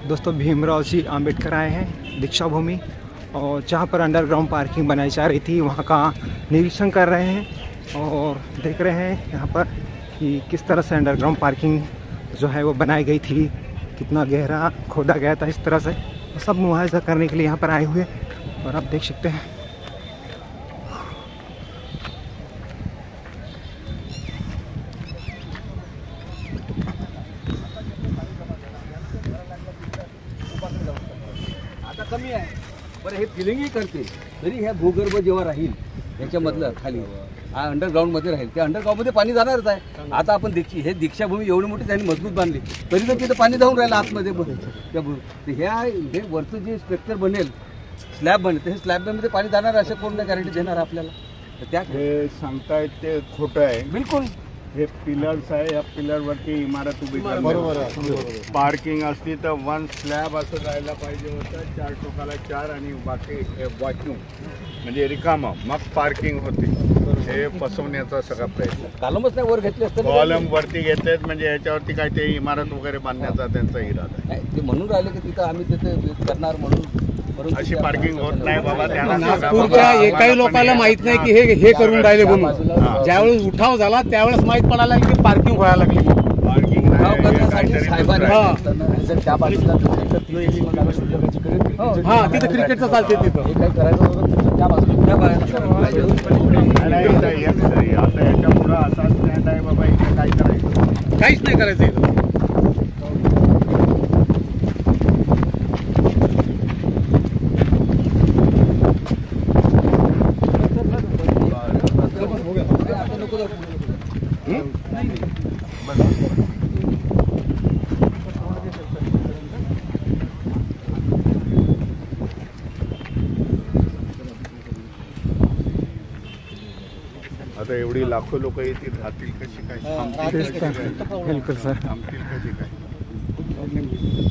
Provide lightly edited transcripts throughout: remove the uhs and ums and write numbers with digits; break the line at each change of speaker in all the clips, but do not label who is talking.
दोस्तों भीमराव जी आम्बेडकर आए हैं दीक्षा भूमि, और जहाँ पर अंडरग्राउंड पार्किंग बनाई जा रही थी वहाँ का निरीक्षण कर रहे हैं और देख रहे हैं यहाँ पर कि किस तरह से अंडरग्राउंड पार्किंग जो है वो बनाई गई थी, कितना गहरा खोदा गया था इस तरह से, सब मुआवजा करने के लिए यहाँ पर आए हुए। और आप देख सकते हैं
आता कमी आहे बरं, हे फिलिंगही करते तरी ह्या भूगर्भ जेव्हा राहील याच्यामधलं खाली अंडरग्राऊंडमध्ये राहील, त्या अंडरग्राऊंडमध्ये पाणी जाणारच आहे। आता आपण हे दीक्षाभूमी एवढी मोठी त्यांनी मजबूत बांधली तरी तर तिथं पाणी जाऊन राहिलं आतमध्ये त्या हे वरचं जे स्ट्रक्चर बनेल, स्लॅब बनेल, ते स्लॅबमध्ये पाणी जाणार असं कोण नाही गॅरंटी देणार आपल्याला। तर त्या
हे सांगतायत ते खोटं आहे,
बिलकुल
हे पिलर्स आहे, या पिलरवरती इमारत उभी करणार।
बरोबर आहे।
पार्किंग असती तर वन स्लॅब असं जायला पाहिजे होतं, 4 टोकाला 4 आणि बाकी वॉक्यूम म्हणजे रिकामा, मग पार्किंग होती। हे फसवण्याचा सगळा प्रयत्न,
कॉलमच नाही वर घेतले असते,
कॉलम वरती घेतलेत म्हणजे याच्यावरती काय ते इमारत वगैरे बांधण्याचा त्यांचा इरादा आहे।
ते म्हणून राहिले की तिथं आम्ही तिथे करणार म्हणून
अशी पार्किंग होत नाही बाबा, त्यांना
नागपूरच्या एकाही लोकांना माहित नाही की हे करून राहिले म्हणून। ज्यावेळेस उठाव झाला त्यावेळेस माहित पडायला लागली की पार्किंग व्हायला लागली।
पार्किंग
करण्यासाठी साहेबांनी त्या बाजूला
हा तिथं क्रिकेटचं चालते, तिथं
हे काय करायचं होतं त्या बाजूला
आता याच्या पुढं असा स्टँड आहे बाबा, इथे काय करायचं,
काहीच नाही करायचं इथं।
आता एवढी लाखो लोक येतील, राहतील कशी काय,
बिलकुल सर,
थांबतील कशी काय।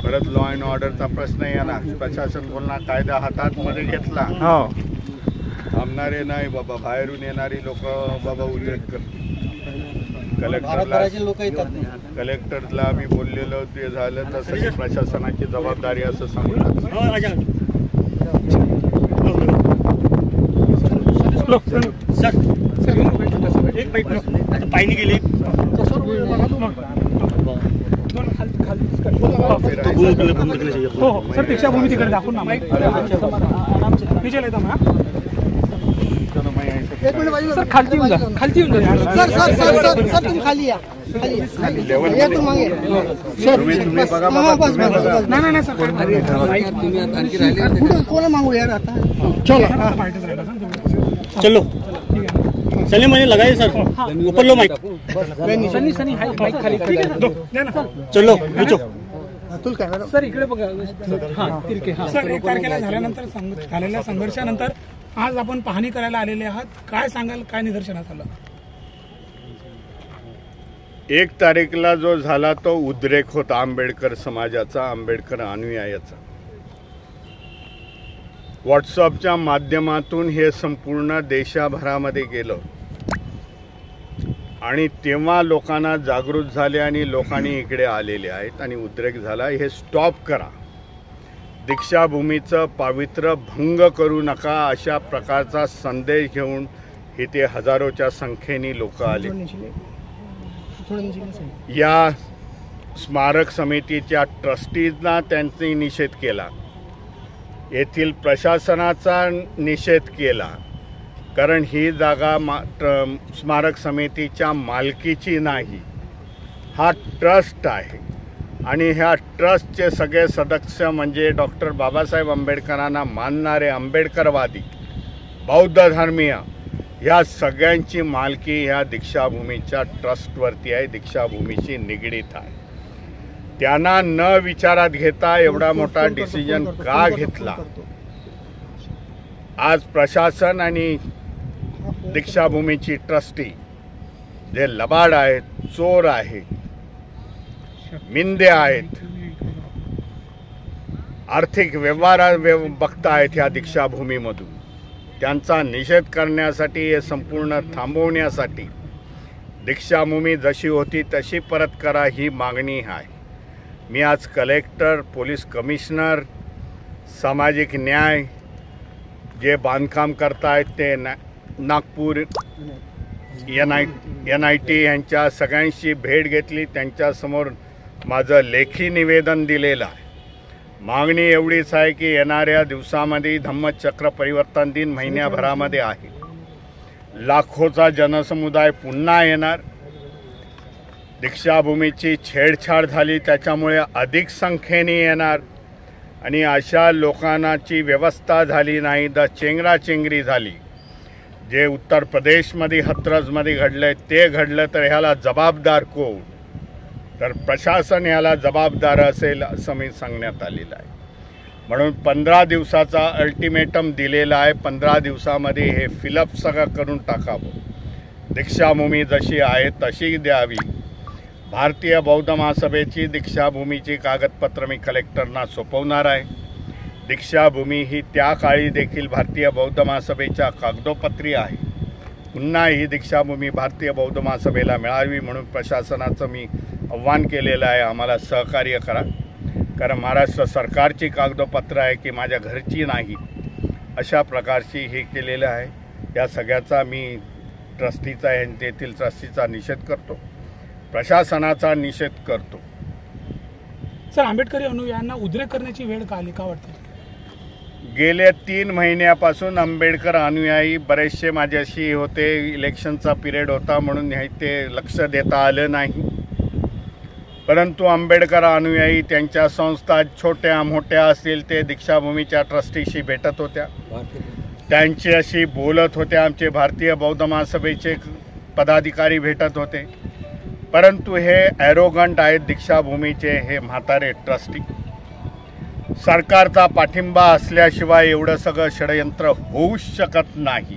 परत लॉ अँड ऑर्डरचा प्रश्न येणार, प्रशासन बोलणार कायदा हातात मध्ये घेतला,
हो
थांबणारे नाही बाबा, बाहेरून येणारी लोक बाबा उद्रेक करतील। कलेक्टरला आम्ही बोललेलो, ते झालं तसं प्रशासनाची जबाबदारी असं सांगून
पायनी गेली सर, दीक्षाभूमी तिकडे दाखवून ना सर, खालती येऊन जा, खालती येऊन जा
सर तुम्ही खाली या, या तुम मागे
नाही सर,
कोणा मागू यार आता
चलो चलिए, मैंने लगाए सर, ऊपर लो माइक, चलो नीचो
सर इकडे बघा।
सर 1 तारखेला झालेल्या संघर्षानंतर आज आपण पाहणी करायला आलेले आहात, काय सांगाल, काय निदर्शनास आलं?
1 तारीखला जो झाला तो उद्रेक होता आंबेडकर समाजाचा, आंबेडकर अनुयायाचा। व्हॉट्सअपच्या माध्यमातून हे संपूर्ण देशभरामध्ये गेलं आणि तेव्हा लोकांना जागृत झाले आणि लोकांनी इकडे आलेले आहेत आणि उद्रेक झाला। हे स्टॉप करा, दीक्षाभूमीचं पावित्र्य भंग करू नका, अशा प्रकारचा संदेश घेऊन इथे हजारोच्या संख्येने लोक आले। या स्मारक समितीच्या ट्रस्टीजना त्यांनी निषेध केला, येथील प्रशासनाचा निषेध केला, कारण ही जागा स्मारक समितीच्या मालकीची नाही, हा ट्रस्ट आहे आणि ह्या ट्रस्टचे सगळे सदस्य म्हणजे डॉक्टर बाबासाहेब आंबेडकरांना मानणारे आंबेडकरवादी, बौद्ध धर्मीय, ह्या सगळ्यांची मालकी ह्या दीक्षाभूमीच्या ट्रस्टवरती आहे, दीक्षाभूमीशी निगडीत आहे। त्यांना न विचारात घेता एवढा मोठा डिसिजन का घेतला? आज प्रशासन आणि दीक्षाभूमीची ट्रस्टी जे लबाड आहेत, चोर आहेत, मिंदे आहेत, आर्थिक व्यवहार बघतायत ह्या दीक्षाभूमीमधून, त्यांचा निषेध करण्यासाठी, हे संपूर्ण थांबवण्यासाठी दीक्षाभूमी जशी होती तशी परत करा ही मागणी आहे। मी आज कलेक्टर, पोलीस कमिशनर, सामाजिक न्याय जे बांधकाम करतायत ते नागपूर NIT यांच्या सगळ्यांशी भेट घेतली. त्यांच्यासमोर माझं लेखी निवेदन दिलेलं आहे. मागणी एवढीच आहे की येणाऱ्या दिवसामध्ये धम्मचक्र परिवर्तन दिन महिन्याभरामध्ये आहे. लाखोचा जनसमुदाय पुन्हा येणार. दीक्षाभूमीची छेडछाड झाली त्याच्यामुळे अधिक संख्येने येणार आणि अशा लोकांची व्यवस्था झाली नाही तर चेंगराचेंगरी झाली. जे उत्तर प्रदेशमध्ये हथरसमध्ये घडलं ते घडलं तर ह्याला जबाबदार कोण? तर प्रशासन ह्याला जबाबदार असेल असं मी सांगण्यात आलेलं आहे. म्हणून 15 दिवसाचा अल्टिमेटम दिलेला आहे. 15 दिवसामध्ये हे फिलअप सगळं करून टाकावं. दीक्षाभूमी जशी आहे तशी द्यावी. भारतीय बौद्ध महासभेची दीक्षाभूमीची कागदपत्र मी कलेक्टरना सोपवणार आहे. दीक्षाभूमी ही त्या काळी देखील भारतीय बौद्ध महासभेच्या कागदोपत्री आहे. पुन्हा ही दीक्षाभूमी भारतीय बौद्ध महासभेला मिळावी म्हणून प्रशासनाचं मी आव्हान केलेलं आहे. आम्हाला सहकार्य करा. कारण महाराष्ट्र सरकारची कागदोपत्र आहे की माझ्या घरची नाही अशा प्रकारची हे केलेलं आहे. या सगळ्याचा मी ट्रस्टीचा तेथील ट्रस्टीचा निषेध करतो. प्रशासनाचा निषेध करतो.
सर, आंबेडकरी अनुयायांना उद्रेक करण्याची वेळ का आली, का वाटते?
गेल्या 3 महिन्यापासून आंबेडकर अनुयायी बरेचसे माझ्याशी होते. इलेक्शनचा पिरियड होता म्हणून ते लक्ष देता आलं नाही. परंतु आंबेडकर अनुयायी त्यांच्या संस्था छोट्या मोठ्या असतील ते दीक्षाभूमीच्या ट्रस्टीशी भेटत होत्या. त्यांच्याशी बोलत होत्या. आमचे भारतीय बौद्ध महासभेचे पदाधिकारी भेटत होते. परंतु हे ॲरोगंट आहेत दीक्षाभूमीचे हे म्हातारे ट्रस्टी. सरकारचा पाठिंबा असल्याशिवाय एवढं सगळं षडयंत्र होऊच शकत नाही.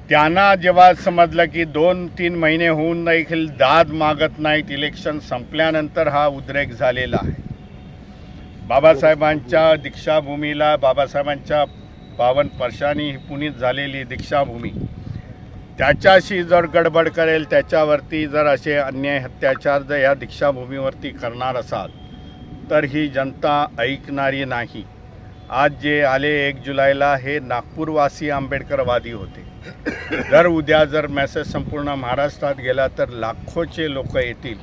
त्यांना जेव्हा समजलं की 2-3 महिने होऊन देखील दाद मागत नाहीत, इलेक्शन संपल्यानंतर हा उद्रेक झालेला आहे. बाबासाहेबांच्या दीक्षाभूमीला बाबासाहेबांच्या 52 वर्षांनी पुनीत झालेली दीक्षाभूमी त्याच्याशी जर गडबड करेल, त्याच्यावरती जर असे अन्याय अत्याचार जर या दीक्षाभूमीवरती करणार असाल तर ही जनता ऐकणारी नाही. आज जे आले 1 जुलैला हे नागपूरवासी आंबेडकरवादी होते. जर उद्या जर मेसेज संपूर्ण महाराष्ट्रात गेला तर लाखोचे लोक येतील.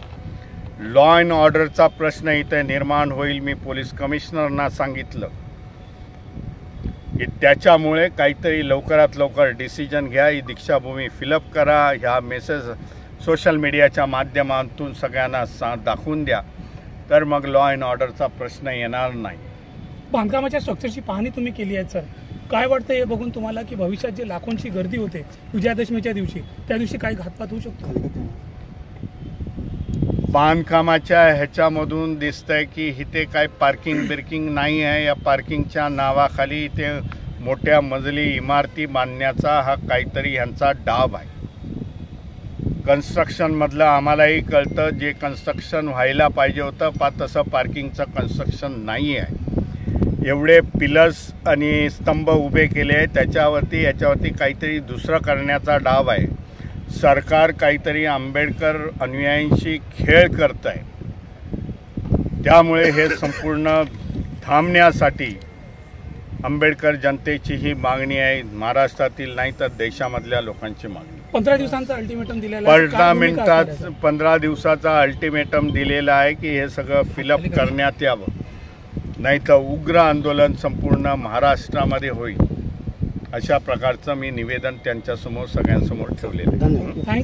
लॉ अँड ऑर्डरचा प्रश्न इथे निर्माण होईल. मी पोलीस कमिशनरना सांगितलं की त्याच्यामुळे काहीतरी लवकरात लवकर डिसिजन घ्या. ही दीक्षाभूमी फिलअप करा. ह्या मेसेज सोशल मीडियाच्या माध्यमातून सगळ्यांना दाखवून द्या. तर मग लॉ अँड ऑर्डरचा प्रश्न येणार नाही.
बांधकामाच्या स्ट्रक्चरची पाहणी तुम्ही केली आहे सर. काय वाटतं हे बघून तुम्हाला की भविष्यात जे लाखोंची गर्दी होते विजयादशमीच्या दिवशी, त्या दिवशी काही घातपात होऊ शकतो?
बांधकामाच्या ह्याच्यामधून दिसतंय की इथे काय पार्किंग नाही आहे. या पार्किंगच्या नावाखाली इथे मोठ्या मजली इमारती बांधण्याचा हा काहीतरी ह्यांचा डाव आहे. कन्स्ट्रक्शनमधलं आम्हालाही कळतं जे कन्स्ट्रक्शन व्हायला पाहिजे होतं तसं पार्किंगचं कन्स्ट्रक्शन नाही आहे. एवढे पिलर्स आणि स्तंभ उभे केले आहेत याच्यावरती काहीतरी दुसरं करण्याचा डाव आहे. सरकार काहीतरी आंबेडकर अनुयायांशी खेळ करत आहे. त्यामुळे हे संपूर्ण थांबण्यासाठी आंबेडकर जनतेची ही मागणी आहे. महाराष्ट्रातील नाही तर देशामधल्या लोकांची मागणी.
15 दिवसांचा अल्टिमेटम दिलेला आहे.
15 दिवसाचा अल्टिमेटम दिलेला आहे की हे सगळं फिलअप करण्यात यावं. नाही तर उग्र आंदोलन संपूर्ण महाराष्ट्रामध्ये होईल. अशा प्रकारचं मी निवेदन त्यांच्यासमोर सगळ्यांसमोर ठेवलेलं आहे.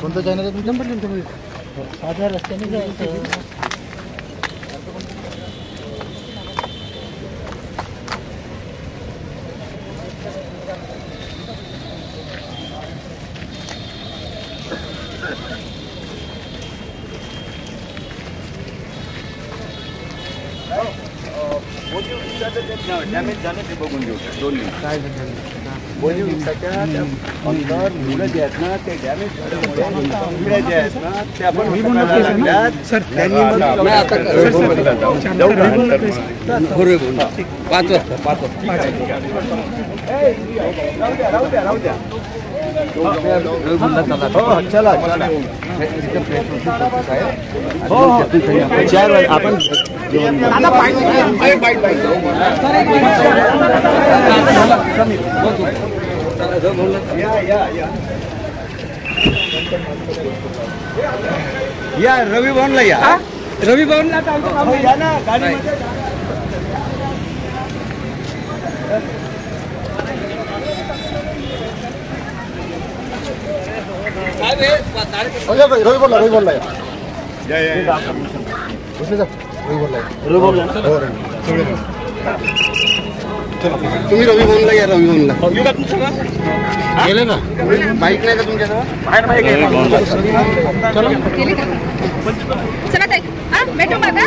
कोणतं चॅनल आहे तुमचं? साध्या रस्त्याने जायचं.
मोदी
डॅमेज झालं ते बघून घेऊ 2 मिनिट. काय बोली उंचाच्या त्या अंतर मुलं जे आहेत ना ते डॅमेज झाल्यामुळे जे आहेत ना ते आपण सर त्यांनी राहू द्या चला आपण या रवी भवनला या रवी भवनला या ना गाडीमध्ये रवी बोलला तुम्ही रवी भवनला या रवी भवनला गेले ना बाईक नाही का तुमच्याजवळ
चला ताई, हा भेटू मग.